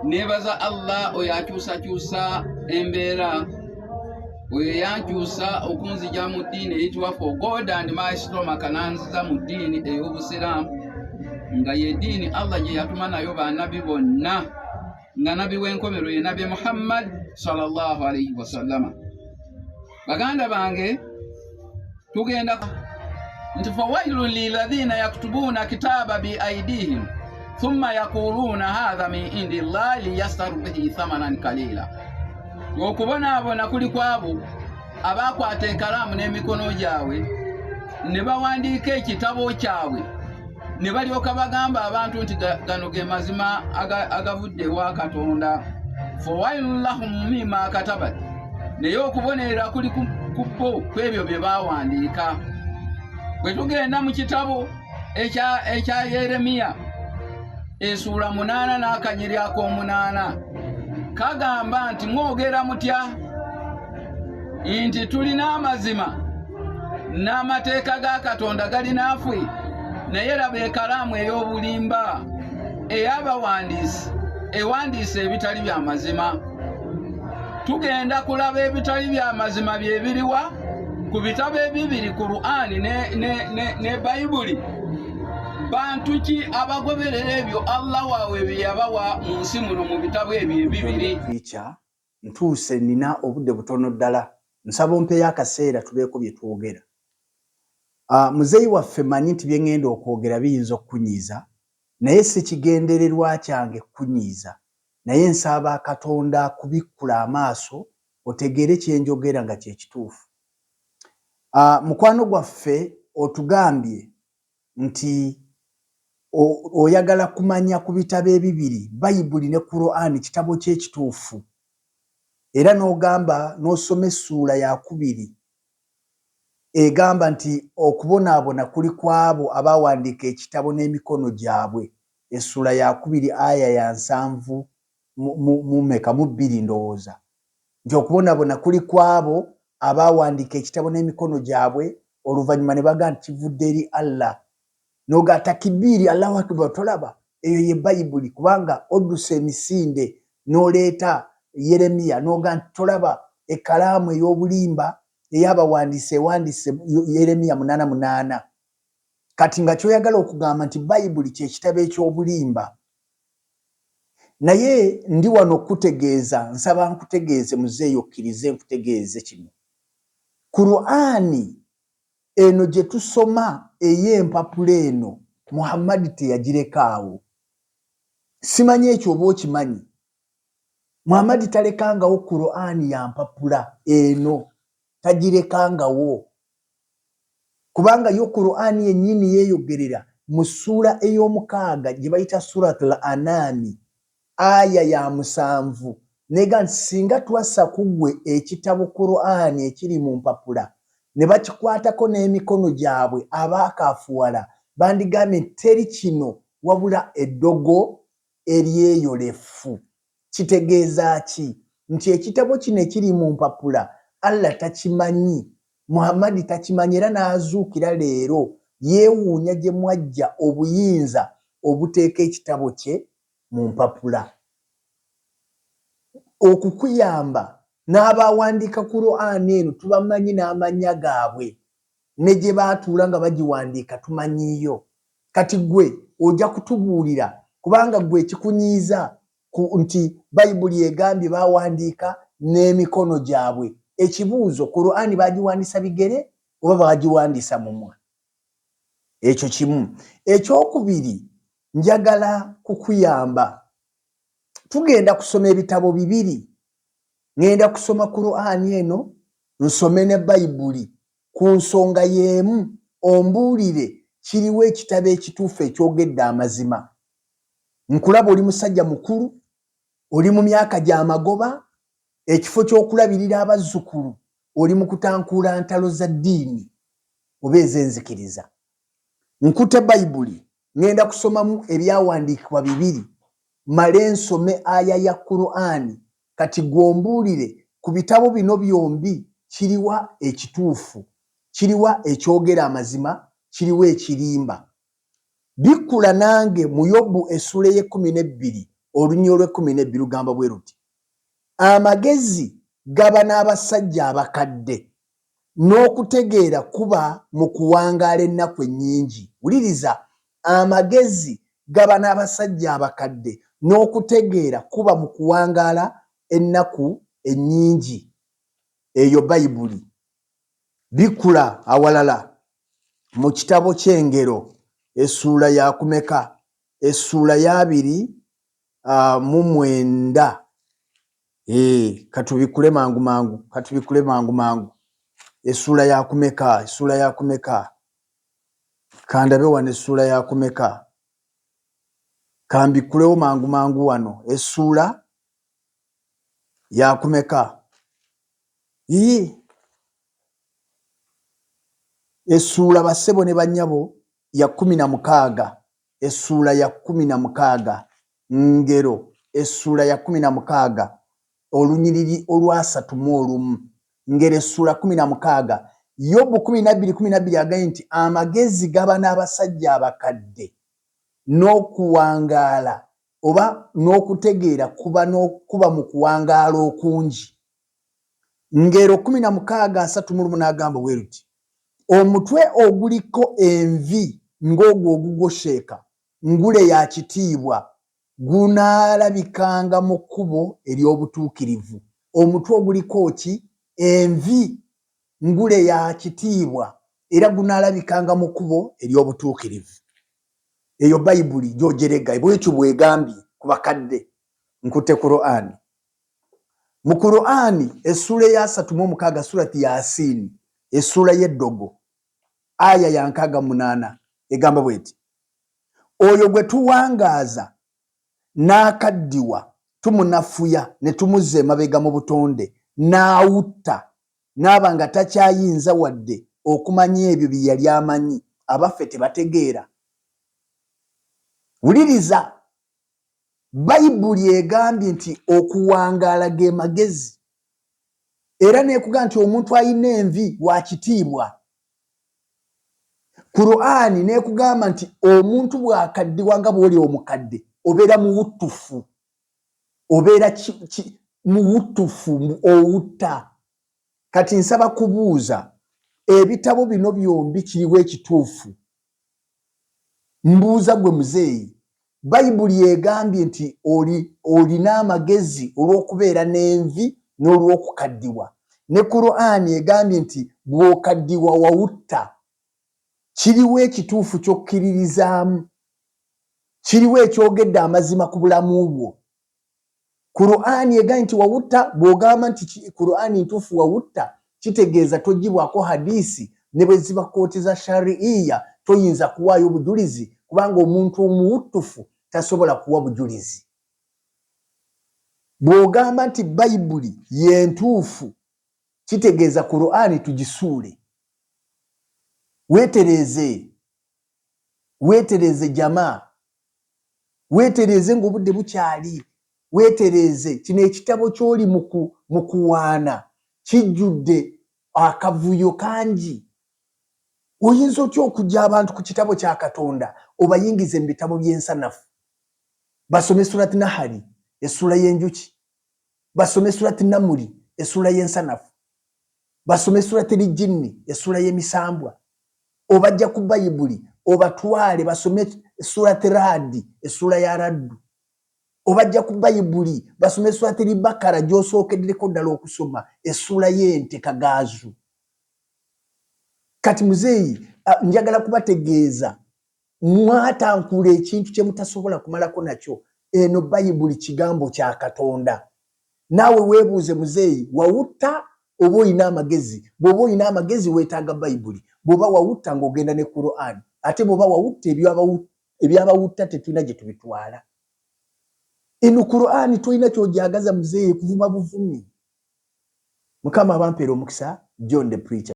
nebaza Allah oyakyusa embeera oyo yankyusa okunzija mu ddiini eyitibwa for God and my stomach kananziza mu ddiini ey'Obusiraamu nga ye ddiini Allah gye yatuma nayo bannabi bonna nga nabi w'enkomero ye Nabi Muhammad sallallahu alayhi wasallama. Baganda bange tugenda nti fawailun lilladhina yaktubuna kitaba biaidihim thumma yaquluna hadha min indillahi liyastaru bihi thamanan kalila. Okubonaabona kuli kwabo abakwata ekalamu n'emikono gyabwe ne bawandiika ekitabo kyabwe ne balyoka bagamba abantu nti gano ge mazima agavudde wa Katonda. Fawailun lahum mimma katabat, naye okubonerera kuli kubbo kwebyo bye bawandiika. Bwe tugenda mu kitabo ekya Yeremiya essuula 8 n'akanyiri ak'omunaana kagamba nti mwogera mutya nti tulina amazima n'amateeka ga Katonda gali naffe, naye laba ekalaamu ey'obulimba ey'abawandiisi ewandiisa ebitali bya mazima. Tugenda kulaba ebitali bya mazima bye biriwa ku bitabo ebibiri, Qur'ani ne Bayibuli. Bantu ki abagoberera ebyo Allah waawe bye yabawa mu nsi muno mu bitabo ebyo ebibiri? Ntuuse nina obudde butono ddala, nsaba ompeeyo akaseera tubeeko bye twogera. Muzeeyi waffe manyi nti bye ngenda okwogera biyinza okukunyiiza, naye si kigendererwa kyange kukunyiiza, naye nsaba Katonda kubikkula amaaso otegeere kye njogera nga kye kituufu. Mukwano gwaffe otugambye nti oyagala kumanya ku bitabo ebibiri, Bayibuli ne Qur'ani kitabo ky'ekituufu, era n'ogamba n'osoma essuula ya 2 egamba nti okubonaabona kuli kwabo abawandiika ekitabo n'emikono gyabwe, essuula ya 2 aya ya 7 mu 2 ndowooza, nti okubonaabona kuli kwabo abawandiika ekitabo n'emikono gyabwe, oluvannyuma ne bagamba nti kivudde eri Allah. Noga takibiri Allahu akbar, tolaba eyo ye Bayibuli, kubanga oddusa emisinde n'oleeta Yeremiya noga nti tolaba ekalaamu ey'obulimba ey'abawandiise ewandiise Yeremiya 8:8. Kati nga kyoyagala okugamba nti Bayibuli kye kitabo eky'obulimba, naye ndi wano okutegeeza, nsaba nkutegeeze muzeeyi okkirize nkutegeeze kino. Qur'ani eno gye tusoma ey'empapula eno Muhammad teyagirekaawo. Simanyi ekyo oba okimanyi. Muhammad talekangawo Qur'ani ya mpapula eno, tagirekangawo, kubanga yo Qur'ani yennyini yeeyogerera mu ssuula ey'omukaaga gye bayita Suratul An'am aya ya 7 nega nti singa twassa ku ggwe ekitabo Qur'ani ekiri mu mpapula ne bakikwatako n'emikono gyabwe abaakaafuwala bandigambye teri kino wabula eddogo eryeyolefu. Kitegeeza ki? Nti ekitabo kino ekiri mu mpapula Allah takimanyi, Muhammad takimanyi, era n'azuukira leero yeewuunya gye mwajja obuyinza obuteeka ekitabo kye mu mpapula. Okukuyamba n'abawandiika Qur'ani eno tubamanyi n'amannya gaabwe, ne gye baatuula nga bagiwandiika tumanyiyo. Kati gwe ojja kutubuulira, kubanga gwe ekikunyiiza nti Bayibuli egambye bawandiika n'emikono gyabwe. Ekibuuzo, Qur'ani bagiwandiisa bigere oba bagiwandiisa mumwa? Ekyo kimu. Ekyokubiri, njagala kukuyamba. Tugenda kusoma ebitabo bibiri. Ngenda kusoma Qur'ani eno, nsome ne Bayibuli. Ku nsonga y'emu ombuulire kiriwo ekitabo ekituufu ekyogedde amazima. Nkulaba oli musajja mukulu, oli mu myaka gy'amagoba, ekifo ky'okulabirira abazzukulu oli mu kutankuula ntalo za ddiini oba ez'enzikiriza. Nkute Bayibuli, ngenda kusomamu ebyawandiikibwa bibiri, male nsome aya ya Qur'ani. Kati gwombuulire ku bitabo bino byombi kiriwa ekituufu, kiriwa ekyogera amazima, kiriwa ekirimba. Bikkula nange mu Yobu essuula ye 12 olunyiri olw'12 lugamba bwe luti amagezi gaba n'abasajja abakadde n'okutegeera kuba mu kuwangaala ennaku ennyingi. Wuliriza, amagezi gaba n'abasajja abakadde n'okutegeera kuba mu kuwangaala ennaku ennyingi. Eyo Bayibuli. Bikula awalala mu kitabo ky'Engero essuula ya kumeka? Essuula ya 29. Katubikule mangu mangu. Essuula ya kumeka? Essuula ya kumeka? Kandabe wano essuula ya kumeka? Kambikulewo mangu wano. Essuula ya kumeka? Essuula bassebo ne bannyabo ya 16. Essuula ya 16. Ngero essuula ya 16 olunyiriri olw'31. Ngero essuula 16. Yobu 12:12 agaye nti amagezi gaba n'abasajja abakadde n'okuwangaala oba n'okutegeera kuba mu kuwangaala okungi. Ngero 16:38 agamba bwe luti omutwe oguliko envi ng'ogwo ogugosheeka ngule ya kitiibwa gunaalabikanga mu kkubo ery'obutuukirivu. Omutwe oguliko ki? Envi ngule ya kitiibwa era gunaalabikanga mu kkubo ery'obutuukirivu. Eyo Bayibuli gy'ogerega bwekyo bwegambye ku bakadde. Nkutte Qur'ani. Mu Qur'ani essuula ya 36 surati Yasin, essuula y'eddogo aya ya 68 egamba bweti oyo gwe tuwangaaza n'akaddiwa tumunafuya ne tumuzza emabega mu butonde n'awutta n'aba nga takyayinza wadde okumanya ebyo bye yali amanyi. Abaffe tebategeera. Wuliriza, Bayibuli egambye nti okuwangaala ge magezi era neekugamba nti omuntu ayina envi wa kitiibwa. Qur'ani neekugamba nti omuntu bw'akaddiwa nga bw'oli omukadde obeera muwuttufu, obeera muwuttufu owutta. Kati nsaba kubuuza ebitabo bino byombi kiriwo ekituufu? Mbuuza gwe muzeeyi, Bayibuli egambye nti olina amagezi olw'okubeera n'envi n'olw'okukaddiwa, ne Qur'ani egambye nti bw'okaddiwa wawutta. Kiriwo ekituufu ky'okkiririzaamu? Kiriwo ekyogedde amazima ku bulamu bwo? Qur'ani egambye nti wawutta. Bw'ogamba nti Qur'ani ntuufu wawutta, kitegeeza togibwako hadisi ne bwe ziba kooti za shari'iya toyinza kuwaayo bujulizi kubanga omuntu omuwuttufu tasobola kuwa bujulizi. Bw'ogamba nti Bayibuli y'entuufu kitegeeza Qur'ani tugisuule. Weetereze jamaa, weetereze ng'obudde bukyali, weetereze. Kino ekitabo ky'oli mu kuwaana kijjudde akavuyo kangi. Oyinza otya okujja abantu ku kitabo kya Katonda obayingize mu bitabo by'ensanafu? Basome surati Nahali, essuula y'enjuki. Basome surati Namuli, essuula y'ensanafu. Basome surati Lijjinni, essuula y'emisambwa. Obajja ku Bayibuli obatwale basome surati Raadi, essuula ya Raddu. Obajja ku Bayibuli basome surati Libakara gy'osookeddeko ddala okusoma, essuula y'ente Kagaazu. Kati muzeeyi, njagala kubategeeza mwatankula ekintu kye mutasobola kumalako nakyo. Eno Bayibuli kigambo kya Katonda. Naawe weebuuze muzeeyi, wawutta oba olina amagezi? Bw'oba olina amagezi weetaaga Bayibuli. Bw'oba wawutta ng'ogenda ne Qur'ani. Ate bw'oba wawutta ebyabawutta tetulina gye tubitwala. Eno Qur'ani tolina ky'ogyagaza muzeeyi, kuvuma buvumi. Mukama abampeera omukisa. John the Preacher.